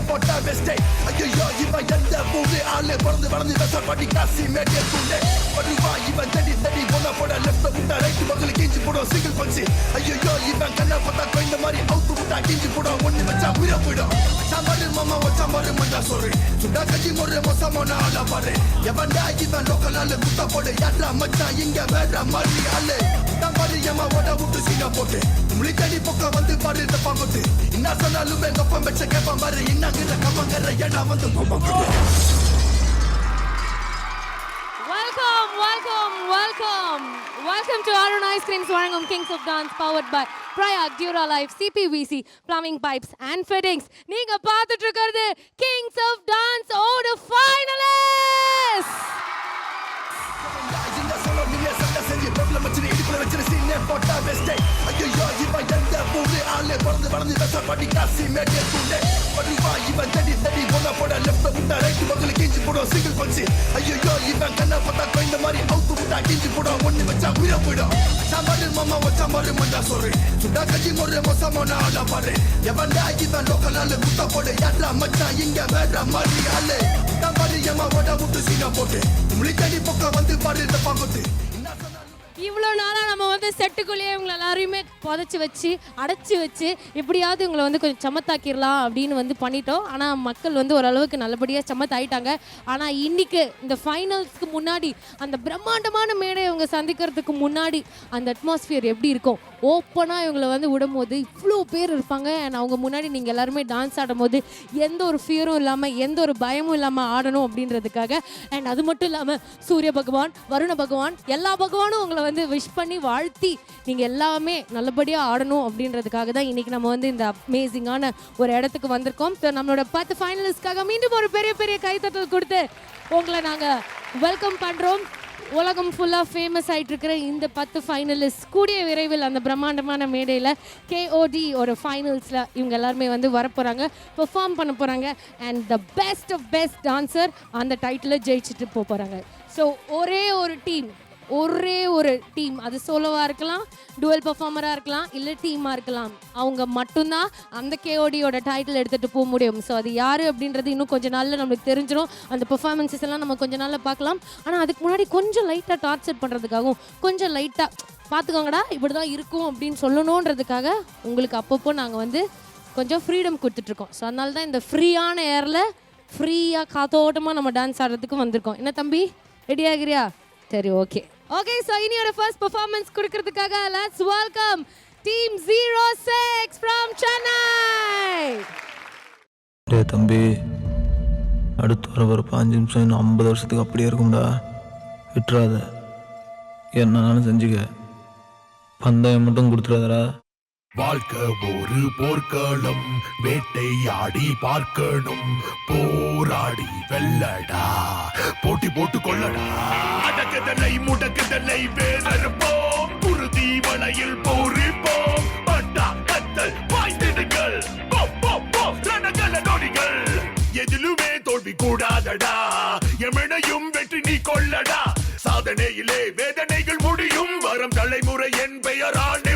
போட்டா பெஸ்டே ஐயோ இவன் எந்த ஊரு ஆளு பிறந்து வளர்ந்து கஷ்டப்பட்டு காசி மேடிய கூண்டே வருவா இவன் தடி தடி போன போட லெஃப்ட் விட்டா ரைட் பக்கத்துல கிஞ்சி போடும் சிங்கிள் பஞ்சி ஐயோ இவன் கண்ணை பார்த்தா கோயந்த மாதிரி அவுத்து விட்டா கிஞ்சி போடும் ஒண்ணு வச்சா உயிர போயிடும் சாம்பாரு மாமா வச்சாம்பாரு மஞ்சா சொல்றேன் சுண்டா கஞ்சி முறை மோசமான ஆளா பாரு எவன்டா இவன் லோக்கல் ஆளு குத்தா போடு யாரா மச்சான் இங்க வேற மாதிரி ஆளு பாரு ஏமா ஓட விட்டு சீனா போட்டு முழி தடி பக்கம் வந்து பாரு இந்த பாம்பத்து என்ன சொன்னாலும் எங்க அப்பா வச்ச கேப்பான் பாரு என்னங்கிற கம்மங்கிற ஏடா வந்து Welcome to Arun Ice Creams Warangam Kings of Dance powered by Prayag Dura Life CPVC Plumbing Pipes and Fittings. நீங்க பார்த்துட்டு இருக்கிறது Kings of Dance ஓட finalists. போட்டா பெஸ்டே ஐயோ இவன் எந்த ஊரு ஆளு பிறந்து வளர்ந்து கஷ்டப்பட்டு காசி மேடிய கூண்டே வருவா இவன் தடி தடி போன போட லெஃப்ட் விட்டா ரைட் பக்கத்துல கிஞ்சி போடும் சிங்கிள் பஞ்சி ஐயோ இவன் கண்ணை பார்த்தா கோயந்த மாதிரி அவுத்து விட்டா கிஞ்சி போடும் ஒண்ணு வச்சா உயிர போயிடும் சாம்பாரு மாமா வச்சாம்பாரு மஞ்சா சொல்றேன் சுண்டா கஞ்சி முறை மோசமான ஆளா பாரு எவன்டா இவன் லோக்கல் ஆளு குத்தா போடு யாரா மச்சான் இங்க வேற மாதிரி ஆளு பாரு ஏமா ஓட விட்டு சீனா போட்டு முழி தடி பக்கம் வந்து பாரு இந்த பாம்பத்து இவ்வளோ நாளாக நம்ம வந்து செட்டுக்குள்ளேயே இவங்களை எல்லாரையுமே புதைச்சி வச்சு அடைச்சி வச்சு எப்படியாவது இவங்களை வந்து கொஞ்சம் சமத்தாக்கிடலாம் அப்படின்னு வந்து பண்ணிட்டோம். ஆனால் மக்கள் வந்து ஓரளவுக்கு நல்லபடியாக சமத்தாயிட்டாங்க. ஆனால் இன்றைக்கி இந்த ஃபைனல்ஸ்க்கு முன்னாடி அந்த பிரம்மாண்டமான மேடை இவங்க சந்திக்கிறதுக்கு முன்னாடி அந்த அட்மாஸ்ஃபியர் எப்படி இருக்கும், ஓப்பனாக இவங்களை வந்து விடும்போது இவ்வளோ பேர் இருப்பாங்க. அண்ட் அவங்க முன்னாடி நீங்கள் எல்லாருமே டான்ஸ் ஆடும்போது எந்த ஒரு ஃபியரும் இல்லாமல் எந்த ஒரு பயமும் இல்லாமல் ஆடணும் அப்படின்றதுக்காக. அண்ட் அது மட்டும் இல்லாமல் சூரிய பகவான், வருண பகவான், எல்லா பகவானும் உங்களை வந்து விஷ் பண்ணி வாழ்த்தி நீங்கள் எல்லாமே நல்லபடியாக ஆடணும் அப்படின்றதுக்காக தான் இன்றைக்கி நம்ம வந்து இந்த அமேசிங்கான ஒரு இடத்துக்கு வந்திருக்கோம். ஸோ நம்மளோட 10 ஃபைனலிஸ்ட்காக மீண்டும் ஒரு பெரிய பெரிய கைத்தட்டல் கொடுத்து உங்களை நாங்கள் வெல்கம் பண்ணுறோம். உலகம் ஃபுல்லாக ஃபேமஸ் ஆகிட்டு இருக்கிற இந்த 10 ஃபைனலிஸ்ட் கூடிய விரைவில் அந்த பிரம்மாண்டமான மேடையில் KOD ஒரு ஃபைனல்ஸில் இவங்க எல்லாருமே வந்து வரப்போகிறாங்க, பெர்ஃபார்ம் பண்ண போகிறாங்க. And the best of best dancer அந்த டைட்டிலை ஜெயிச்சுட்டு போகிறாங்க. ஸோ ஒரே ஒரு டீம் அது சோலோவாக இருக்கலாம், டுவல் பர்ஃபார்மராக இருக்கலாம், இல்லை டீமாக இருக்கலாம், அவங்க மட்டும்தான் அந்த KODயோட டைட்டில் எடுத்துகிட்டு போக முடியும். ஸோ அது யார் அப்படின்றது இன்னும் கொஞ்சம் நாளில் நம்மளுக்கு தெரிஞ்சிடும். அந்த பெர்ஃபார்மன்ஸஸ் எல்லாம் நம்ம கொஞ்சம் நாளில் பார்க்கலாம். ஆனால் அதுக்கு முன்னாடி கொஞ்சம் லைட்டாக டார்ச்சர் பண்ணுறதுக்காகவும் கொஞ்சம் லைட்டாக பார்த்துக்கோங்கடா இப்படி தான் இருக்கும் அப்படின்னு சொல்லணுன்றதுக்காக உங்களுக்கு அப்பப்போ நாங்கள் வந்து கொஞ்சம் ஃப்ரீடம் கொடுத்துட்ருக்கோம். ஸோ அதனால தான் இந்த ஃப்ரீயான ஏரில் ஃப்ரீயாக காத்தோட்டமாக நம்ம டான்ஸ் ஆடுறதுக்கு வந்திருக்கோம். என்ன தம்பி, ரெடி ஆகிறியா? சரி, ஓகே. ஸோ இனியோட ஃபர்ஸ்ட் பெர்ஃபார்மன்ஸ் கொடுக்கறதுக்காக let's welcome team 06 from Chennai. தம்பி, அடுத்து வர 5 நிமிஷம் இன்னும் 50 வருஷத்துக்கு அப்படியே இருக்கும்டா. விட்டுறாத, என்னன்னாலும் செஞ்சுக்க, பந்தயம் மட்டும் கொடுத்துடாதடா. வாழ்க்கை ஒரு போர்க்களம், வேட்டையாடி பார்க்கணும், போராடி வெல்லடா, போட்டி போட்டு கொள்ளடா. அடக்குதலை முடக்குதலை வேறறுப்போம், குருதி வளையில் போரிப்போம், பட்டா கத்தல் வாய்ந்திடுங்கள், ரணகல நொடிகள், எதிலுமே தோல்வி கூடாதடா, எமனையும் வெற்றி நீ கொள்ளடா. சாதனையிலே வேதனைகள் முடியும், வரும் தலைமுறை என் பெயரான